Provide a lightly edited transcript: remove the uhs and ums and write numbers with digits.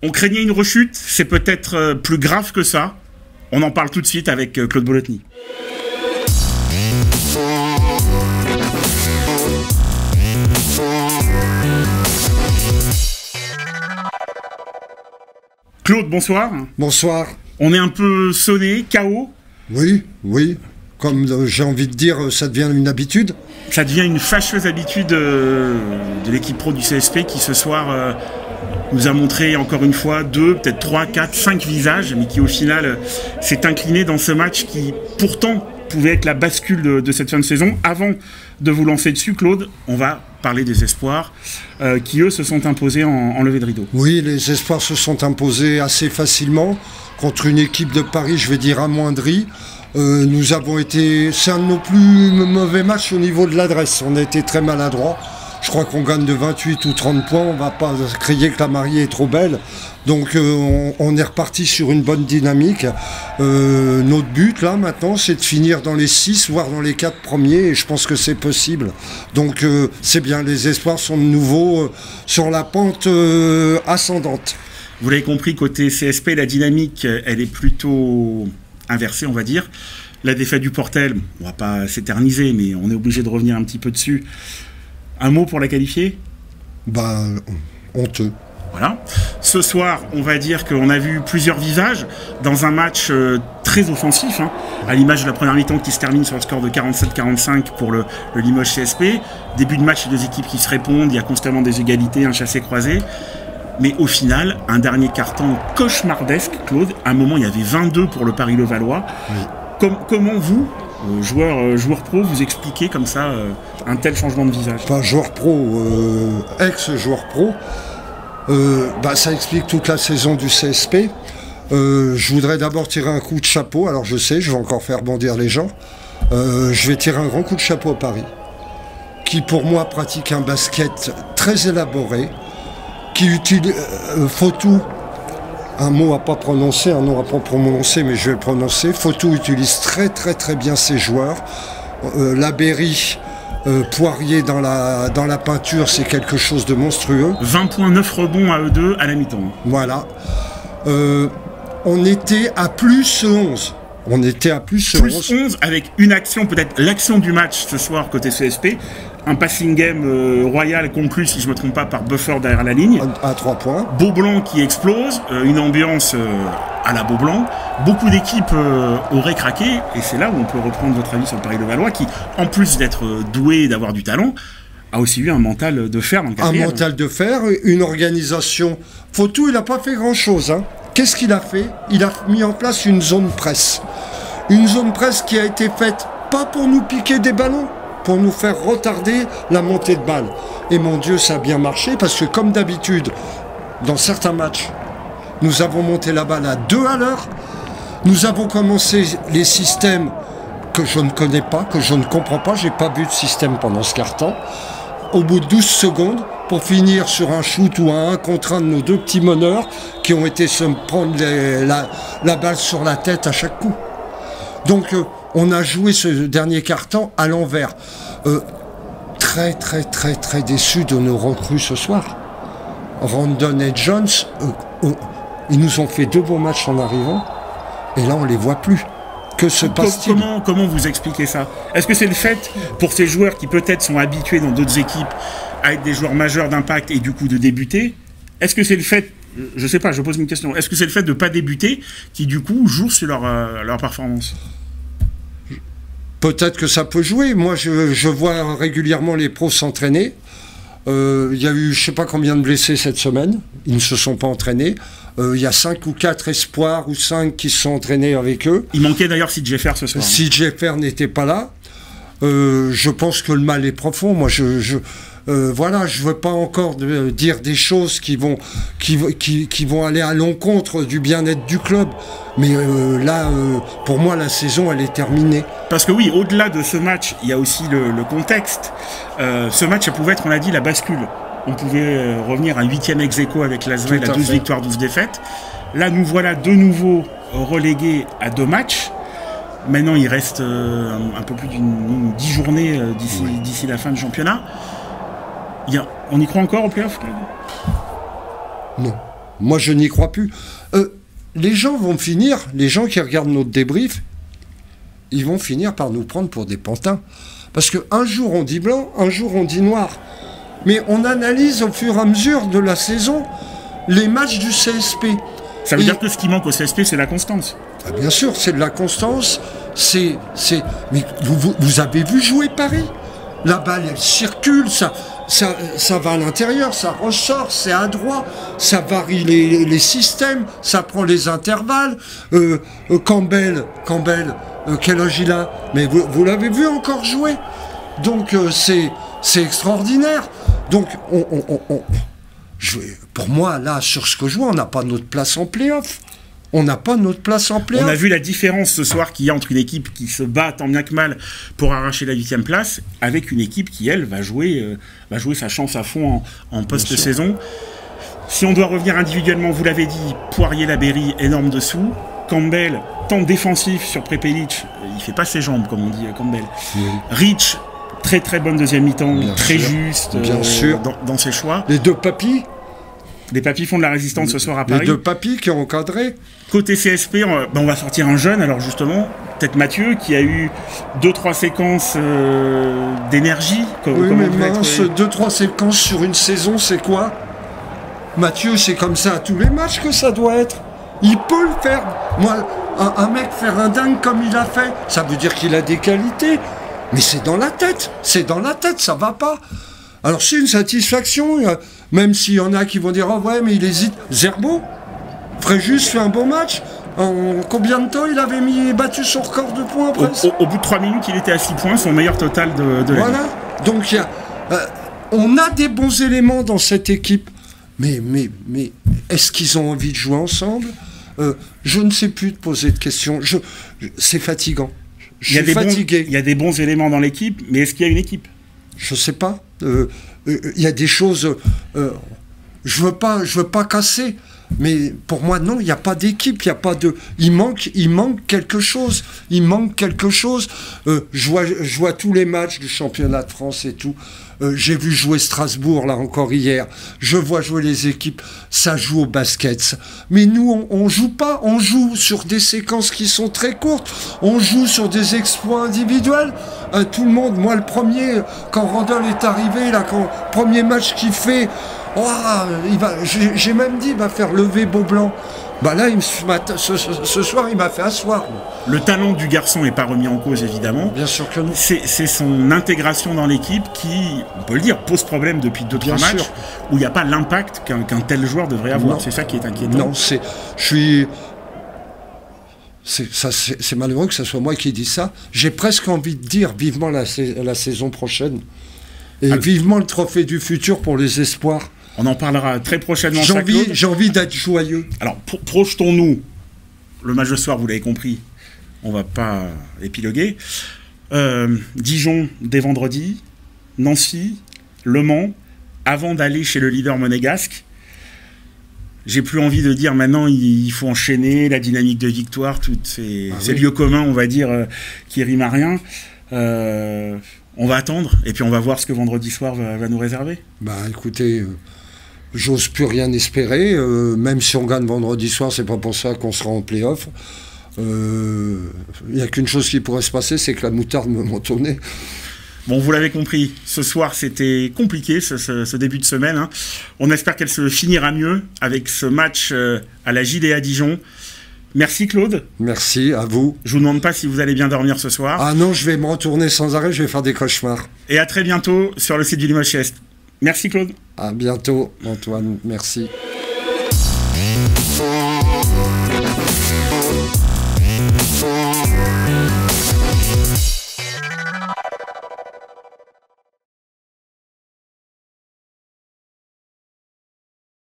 On craignait une rechute, c'est peut-être plus grave que ça. On en parle tout de suite avec Claude Bolotny. Claude, bonsoir. Bonsoir. On est un peu sonné, KO. Oui, oui. Comme j'ai envie de dire, ça devient une habitude. Ça devient une fâcheuse habitude de l'équipe pro du CSP qui ce soir nous a montré encore une fois 2, peut-être 3, 4, 5 visages, mais qui au final s'est incliné dans ce match qui pourtant pouvait être la bascule de cette fin de saison. Avant de vous lancer dessus, Claude, on va parler des espoirs qui, eux, se sont imposés en levée de rideau. Oui, les espoirs se sont imposés assez facilement contre une équipe de Paris, je vais dire, amoindrie. Nous avons été... C'est un de nos plus mauvais matchs au niveau de l'adresse. On a été très maladroits. Je crois qu'on gagne de 28 ou 30 points. On ne va pas crier que la mariée est trop belle. Donc on est reparti sur une bonne dynamique. Notre but là maintenant c'est de finir dans les 6 voire dans les 4 premiers et je pense que c'est possible. Donc c'est bien, les espoirs sont de nouveau sur la pente ascendante. Vous l'avez compris, côté CSP, la dynamique elle est plutôt inversée, on va dire. La défaite du Portel, on va pas s'éterniser mais on est obligé de revenir un petit peu dessus. Un mot pour la qualifier? Honteux. Voilà. Ce soir, on va dire qu'on a vu plusieurs visages dans un match très offensif, hein, à l'image de la première mi-temps qui se termine sur le score de 47-45 pour le Limoges CSP. Début de match, les deux équipes qui se répondent, il y a constamment des égalités, un chassé-croisé. Mais au final, un dernier quart-temps cauchemardesque, Claude. À un moment, il y avait 22 pour le Paris-Levallois. Oui. Comment vous, joueur pro, vous expliquez comme ça un tel changement de visage? Pas joueur pro, ex-joueur pro. Ça explique toute la saison du CSP. Je voudrais d'abord tirer un coup de chapeau. Alors je sais, je vais encore faire bondir les gens. Je vais tirer un grand coup de chapeau à Paris, qui pour moi pratique un basket très élaboré, qui utilise Fotou, un mot à pas prononcer, un nom à pas prononcer, mais je vais le prononcer. Fotou utilise très très très bien ses joueurs. Labéry, Poirier dans la peinture, c'est quelque chose de monstrueux. 20,9 rebonds à eux deux à la mi-temps. Voilà. On était à plus 11. On était à plus 11. Plus 11 avec une action, peut-être l'action du match ce soir côté CSP. Un passing game royal conclu, si je ne me trompe pas, par Buffer derrière la ligne. À 3 points. Beaublanc qui explose, une ambiance à la Beaublanc. Beaucoup d'équipes auraient craqué, et c'est là où on peut reprendre votre avis sur le Paris-Levallois, qui, en plus d'être doué et d'avoir du talent, a aussi eu un mental de fer dans le quatrième. Un mental de fer, une organisation. Fotou, il n'a pas fait grand-chose. Hein. Qu'est-ce qu'il a fait? Il a mis en place une zone presse. Une zone presse qui a été faite pas pour nous piquer des ballons, pour nous faire retarder la montée de balle. Et mon Dieu, ça a bien marché, parce que comme d'habitude, dans certains matchs, nous avons monté la balle à 2 à l'heure. Nous avons commencé les systèmes que je ne connais pas, que je ne comprends pas. Je n'ai pas vu de système pendant ce quart-temps. Au bout de 12 secondes, pour finir sur un shoot ou un 1 contre 1 de nos deux petits meneurs qui ont été se prendre la balle sur la tête à chaque coup. Donc, on a joué ce dernier quart-temps à l'envers. Très, très, très, très déçu de nos recrues ce soir. Randon et Jones, ils nous ont fait 2 bons matchs en arrivant. Et là, on ne les voit plus. Que se passe-t-il? Comment vous expliquez ça? Est-ce que c'est le fait, pour ces joueurs qui peut-être sont habitués dans d'autres équipes à être des joueurs majeurs d'impact et du coup de débuter? Est-ce que c'est le fait, je ne sais pas, je pose une question, est-ce que c'est le fait de ne pas débuter qui du coup joue sur leur performance? Peut-être que ça peut jouer. Moi, je vois régulièrement les pros s'entraîner. Il y a eu je ne sais pas combien de blessés cette semaine. Ils ne se sont pas entraînés. Il y a 5 ou 4 espoirs ou 5 qui se sont entraînés avec eux. Il manquait d'ailleurs CJ Fer ce soir. CJ Fer n'était pas là. Je pense que le mal est profond. Moi, voilà, je ne veux pas encore dire des choses qui vont aller à l'encontre du bien-être du club. Mais là, pour moi, la saison, elle est terminée. Parce que oui, au-delà de ce match, il y a aussi le contexte. Ce match, ça pouvait être, on l'a dit, la bascule. On pouvait revenir à 8e ex-aequo avec l'Asvel à 12 victoires, 12 défaites. Là, nous voilà de nouveau relégués à 2 matchs. Maintenant, il reste un peu plus d'une 10 journées d'ici la fin du championnat. On y croit encore au play-off? Non. Moi, je n'y crois plus. Les gens vont finir, les gens qui regardent notre débrief, ils vont finir par nous prendre pour des pantins. Parce qu'un jour on dit blanc, un jour on dit noir. Mais on analyse au fur et à mesure de la saison les matchs du CSP. Ça veut dire que ce qui manque au CSP, c'est la constance. Ah, bien sûr, c'est de la constance. Mais vous avez vu jouer Paris? La balle, elle circule, ça va à l'intérieur, ça ressort, c'est adroit, ça varie les systèmes, ça prend les intervalles. Campbell, quel âge il a? Mais vous l'avez vu encore jouer. Donc c'est extraordinaire. Donc pour moi, là, sur ce que je vois, on n'a pas notre place en play-off. On n'a pas notre place en play-off. On a vu la différence ce soir qu'il y a entre une équipe qui se bat tant bien que mal pour arracher la 8e place, avec une équipe qui, elle, va jouer sa chance à fond en post-saison. Si on doit revenir individuellement, vous l'avez dit, Poirier-Labéry, énorme dessous. Campbell, temps défensif sur Prepelic, il fait pas ses jambes, comme on dit, Campbell. Oui. Rich, très très bonne deuxième mi-temps, très juste dans ses choix. Les deux papis. Les papis font de la résistance ce soir à Paris. Les deux papis qui ont encadré. Côté CSP, on va sortir un jeune, alors justement, peut-être Mathieu, qui a eu 2-3 séquences d'énergie. Oui, mais mince, 2-3 séquences sur une saison, c'est quoi? Mathieu, c'est comme ça à tous les matchs que ça doit être. Il peut le faire. Moi, un mec faire un dingue comme il a fait, ça veut dire qu'il a des qualités. Mais c'est dans la tête. C'est dans la tête, ça va pas. Alors c'est une satisfaction, même s'il y en a qui vont dire « Oh ouais, mais il hésite ». Zerbo, Fréjus fait un bon match. En combien de temps il avait battu son record de points presque? Au bout de 3 minutes, il était à 6 points, son meilleur total de la Voilà. Donc on a des bons éléments dans cette équipe. Mais est-ce qu'ils ont envie de jouer ensemble? Je ne sais plus de poser de questions. C'est fatigant. Je suis fatigué. Il y a des bons éléments dans l'équipe, mais est-ce qu'il y a une équipe? Je sais pas. Il y a des choses. Je veux pas casser. Mais pour moi, non, il n'y a pas d'équipe, il y a pas de. Il manque quelque chose. Il manque quelque chose. Je vois tous les matchs du championnat de France et tout. J'ai vu jouer Strasbourg, là, encore hier. Je vois jouer les équipes. Ça joue au basket. Mais nous, on joue pas. On joue sur des séquences qui sont très courtes. On joue sur des exploits individuels. Tout le monde, moi le premier, quand Randall est arrivé, là, premier match qu'il fait. Oh, j'ai même dit, il va faire lever Beaublanc. Bah là, ce soir, il m'a fait asseoir. Le talent du garçon n'est pas remis en cause, évidemment. Bien sûr que non. C'est son intégration dans l'équipe qui, on peut le dire, pose problème depuis 2-3 matchs, où il n'y a pas l'impact qu'un tel joueur devrait avoir. C'est ça qui est inquiétant. Non, c'est malheureux que ce soit moi qui dis ça. J'ai presque envie de dire vivement la saison prochaine. Et vivement le trophée du futur pour les espoirs. On en parlera très prochainement. J'ai envie d'être joyeux. Alors, projetons-nous. Le match de soir, vous l'avez compris, on va pas épiloguer. Dijon dès vendredi, Nancy, Le Mans, avant d'aller chez le leader monégasque. J'ai plus envie de dire maintenant il faut enchaîner la dynamique de victoire, tous ces lieux communs, on va dire, qui riment à rien. On va attendre et puis on va voir ce que vendredi soir va nous réserver. Bah écoutez, j'ose plus rien espérer. Même si on gagne vendredi soir, c'est pas pour ça qu'on sera en play-off. Il n'y a qu'une chose qui pourrait se passer, c'est que la moutarde me monte au nez. Bon, vous l'avez compris, ce soir c'était compliqué ce début de semaine. Hein. On espère qu'elle se finira mieux avec ce match à la JDA Dijon. Merci Claude. Merci à vous. Je vous demande pas si vous allez bien dormir ce soir. Ah non, je vais me retourner sans arrêt, je vais faire des cauchemars. Et à très bientôt sur le site du Limoges Est. Merci Claude. À bientôt Antoine, merci.